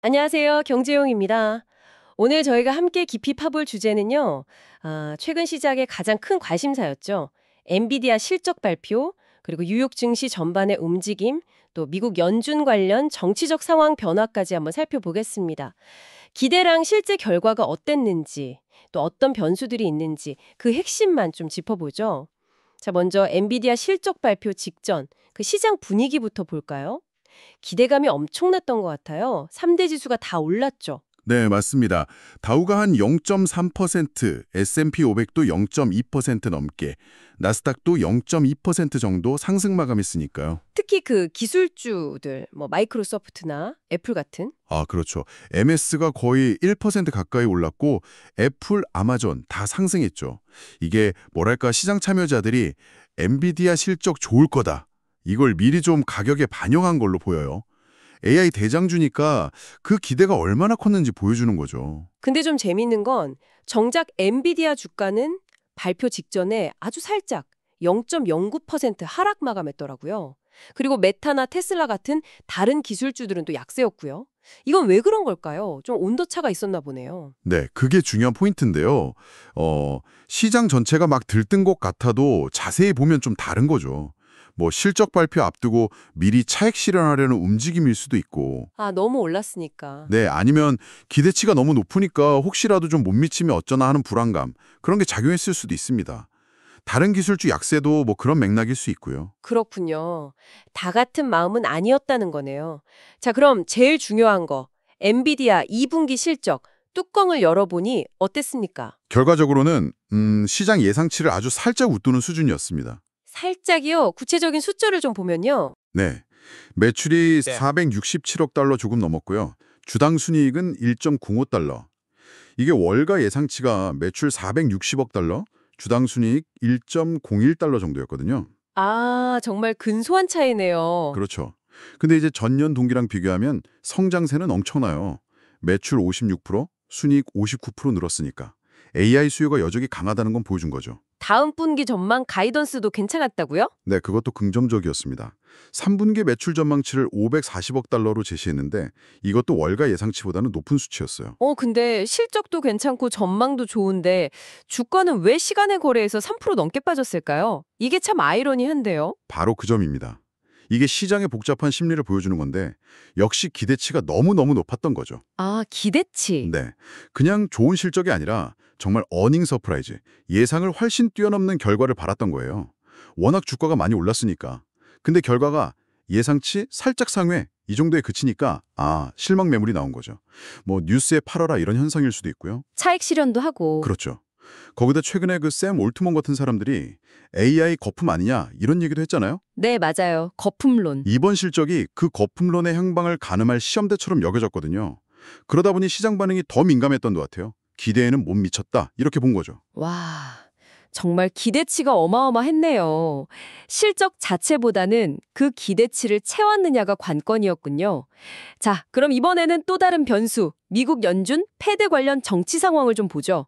안녕하세요. 경제용입니다. 오늘 저희가 함께 깊이 파볼 주제는요. 최근 시장의 가장 큰 관심사였죠. 엔비디아 실적 발표, 그리고 뉴욕 증시 전반의 움직임, 또 미국 연준 관련 정치적 상황 변화까지 한번 살펴보겠습니다. 기대랑 실제 결과가 어땠는지, 또 어떤 변수들이 있는지 그 핵심만 좀 짚어보죠. 자, 먼저 엔비디아 실적 발표 직전 그 시장 분위기부터 볼까요? 기대감이 엄청났던 것 같아요. 3대 지수가 다 올랐죠. 네, 맞습니다. 다우가 한 0.3%, S&P 500도 0.2% 넘게, 나스닥도 0.2% 정도 상승 마감했으니까요. 특히 그 기술주들, 뭐 마이크로소프트나 애플 같은. 그렇죠. MS가 거의 1% 가까이 올랐고 애플, 아마존 다 상승했죠. 이게 뭐랄까 시장 참여자들이 엔비디아 실적 좋을 거다. 이걸 미리 좀 가격에 반영한 걸로 보여요. AI 대장주니까 그 기대가 얼마나 컸는지 보여주는 거죠. 근데 좀 재밌는 건 정작 엔비디아 주가는 발표 직전에 아주 살짝 0.09% 하락 마감했더라고요. 그리고 메타나 테슬라 같은 다른 기술주들은 또 약세였고요. 이건 왜 그런 걸까요? 좀 온도차가 있었나 보네요. 네, 그게 중요한 포인트인데요. 시장 전체가 막 들뜬 것 같아도 자세히 보면 좀 다른 거죠. 뭐 실적 발표 앞두고 미리 차익 실현하려는 움직임일 수도 있고, 너무 올랐으니까. 네, 아니면 기대치가 너무 높으니까 혹시라도 좀 못 미치면 어쩌나 하는 불안감, 그런 게 작용했을 수도 있습니다. 다른 기술주 약세도 뭐 그런 맥락일 수 있고요. 그렇군요. 다 같은 마음은 아니었다는 거네요. 자, 그럼 제일 중요한 거. 엔비디아 2분기 실적 뚜껑을 열어보니 어땠습니까? 결과적으로는 시장 예상치를 아주 살짝 웃도는 수준이었습니다. 살짝이요. 구체적인 숫자를 좀 보면요. 네, 매출이 467억 달러 조금 넘었고요. 주당 순이익은 1.05달러. 이게 월가 예상치가 매출 460억 달러, 주당 순이익 1.01달러 정도였거든요. 정말 근소한 차이네요. 그렇죠. 근데 이제 전년 동기랑 비교하면 성장세는 엄청나요. 매출 56%, 순이익 59% 늘었으니까. AI 수요가 여전히 강하다는 건 보여준 거죠. 다음 분기 전망 가이던스도 괜찮았다고요? 네, 그것도 긍정적이었습니다. 3분기 매출 전망치를 540억 달러로 제시했는데 이것도 월가 예상치보다는 높은 수치였어요. 근데 실적도 괜찮고 전망도 좋은데 주가는 왜 시간의 거래에서 3% 넘게 빠졌을까요? 이게 참 아이러니한데요. 바로 그 점입니다. 이게 시장의 복잡한 심리를 보여주는 건데 역시 기대치가 너무너무 높았던 거죠. 기대치. 네, 그냥 좋은 실적이 아니라 정말 어닝 서프라이즈, 예상을 훨씬 뛰어넘는 결과를 바랐던 거예요. 워낙 주가가 많이 올랐으니까. 근데 결과가 예상치 살짝 상회 이 정도에 그치니까 실망 매물이 나온 거죠. 뭐 뉴스에 팔아라 이런 현상일 수도 있고요. 차익 실현도 하고. 그렇죠. 거기다 최근에 그 샘 올트먼 같은 사람들이 AI 거품 아니냐 이런 얘기도 했잖아요. 네, 맞아요. 거품론. 이번 실적이 그 거품론의 향방을 가늠할 시험대처럼 여겨졌거든요. 그러다 보니 시장 반응이 더 민감했던 것 같아요. 기대에는 못 미쳤다 이렇게 본 거죠. 와, 정말 기대치가 어마어마했네요. 실적 자체보다는 그 기대치를 채웠느냐가 관건이었군요. 자, 그럼 이번에는 또 다른 변수, 미국 연준 패드 관련 정치 상황을 좀 보죠.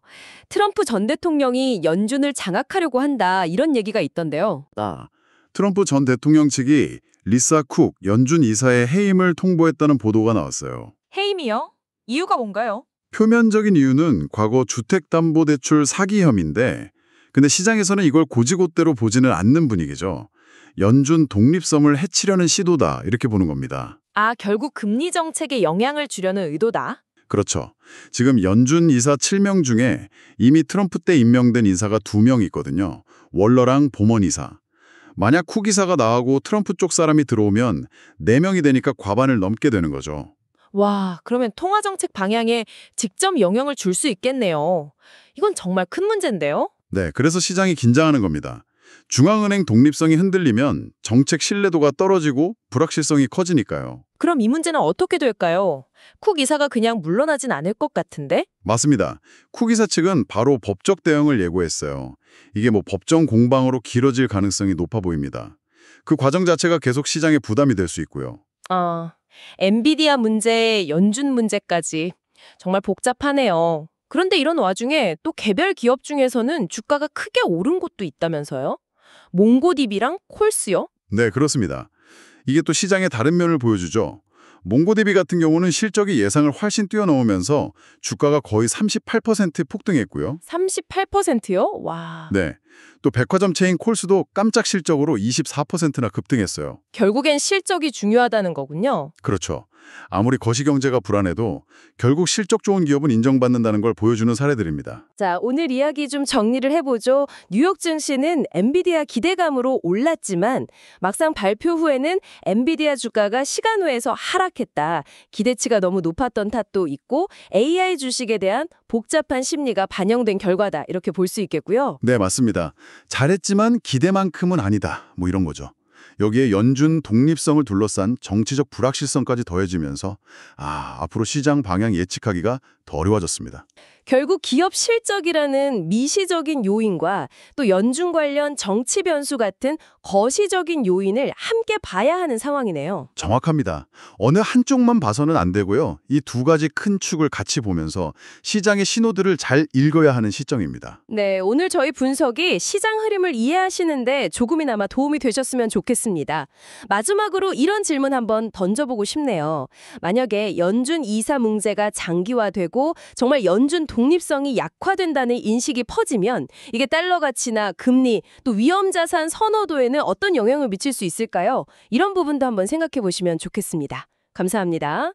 트럼프 전 대통령이 연준을 장악하려고 한다, 이런 얘기가 있던데요. 트럼프 전 대통령 측이 리사 쿡 연준 이사의 해임을 통보했다는 보도가 나왔어요. 해임이요? 이유가 뭔가요? 표면적인 이유는 과거 주택담보대출 사기 혐의인데 근데 시장에서는 이걸 고지고대로 보지는 않는 분위기죠. 연준 독립성을 해치려는 시도다 이렇게 보는 겁니다. 결국 금리 정책에 영향을 주려는 의도다. 그렇죠. 지금 연준 이사 7명 중에 이미 트럼프 때 임명된 인사가 2명 있거든요. 월러랑 보먼 이사. 만약 쿡 이사가 나가고 트럼프 쪽 사람이 들어오면 4명이 되니까 과반을 넘게 되는 거죠. 와, 그러면 통화 정책 방향에 직접 영향을 줄 수 있겠네요. 이건 정말 큰 문제인데요? 네, 그래서 시장이 긴장하는 겁니다. 중앙은행 독립성이 흔들리면 정책 신뢰도가 떨어지고 불확실성이 커지니까요. 그럼 이 문제는 어떻게 될까요? 쿡 이사가 그냥 물러나진 않을 것 같은데? 맞습니다. 쿡 이사 측은 바로 법적 대응을 예고했어요. 이게 뭐 법정 공방으로 길어질 가능성이 높아 보입니다. 그 과정 자체가 계속 시장에 부담이 될 수 있고요. 엔비디아 문제, 연준 문제까지 정말 복잡하네요. 그런데 이런 와중에 또 개별 기업 중에서는 주가가 크게 오른 곳도 있다면서요? 몽고디비랑 콜스요? 네, 그렇습니다. 이게 또 시장의 다른 면을 보여주죠. 몽고DB 같은 경우는 실적이 예상을 훨씬 뛰어넘으면서 주가가 거의 38% 폭등했고요. 38%요? 와. 네. 또 백화점 체인 콜스도 깜짝 실적으로 24%나 급등했어요. 결국엔 실적이 중요하다는 거군요. 그렇죠. 아무리 거시경제가 불안해도 결국 실적 좋은 기업은 인정받는다는 걸 보여주는 사례들입니다. 자, 오늘 이야기 좀 정리를 해보죠. 뉴욕 증시는 엔비디아 기대감으로 올랐지만 막상 발표 후에는 엔비디아 주가가 시간외에서 하락했다. 기대치가 너무 높았던 탓도 있고 AI 주식에 대한 복잡한 심리가 반영된 결과다. 이렇게 볼 수 있겠고요. 네, 맞습니다. 잘했지만 기대만큼은 아니다. 뭐 이런 거죠. 여기에 연준 독립성을 둘러싼 정치적 불확실성까지 더해지면서 앞으로 시장 방향 예측하기가 더 어려워졌습니다. 결국 기업 실적이라는 미시적인 요인과 또 연준 관련 정치 변수 같은 거시적인 요인을 함께 봐야 하는 상황이네요. 정확합니다. 어느 한쪽만 봐서는 안 되고요. 이 두 가지 큰 축을 같이 보면서 시장의 신호들을 잘 읽어야 하는 시점입니다. 네, 오늘 저희 분석이 시장 흐름을 이해하시는데 조금이나마 도움이 되셨으면 좋겠습니다. 마지막으로 이런 질문 한번 던져보고 싶네요. 만약에 연준 이사 문제가 장기화되고 정말 연준 독립성이 약화된다는 인식이 퍼지면 이게 달러 가치나 금리 또 위험자산 선호도에는 어떤 영향을 미칠 수 있을까요? 이런 부분도 한번 생각해 보시면 좋겠습니다. 감사합니다.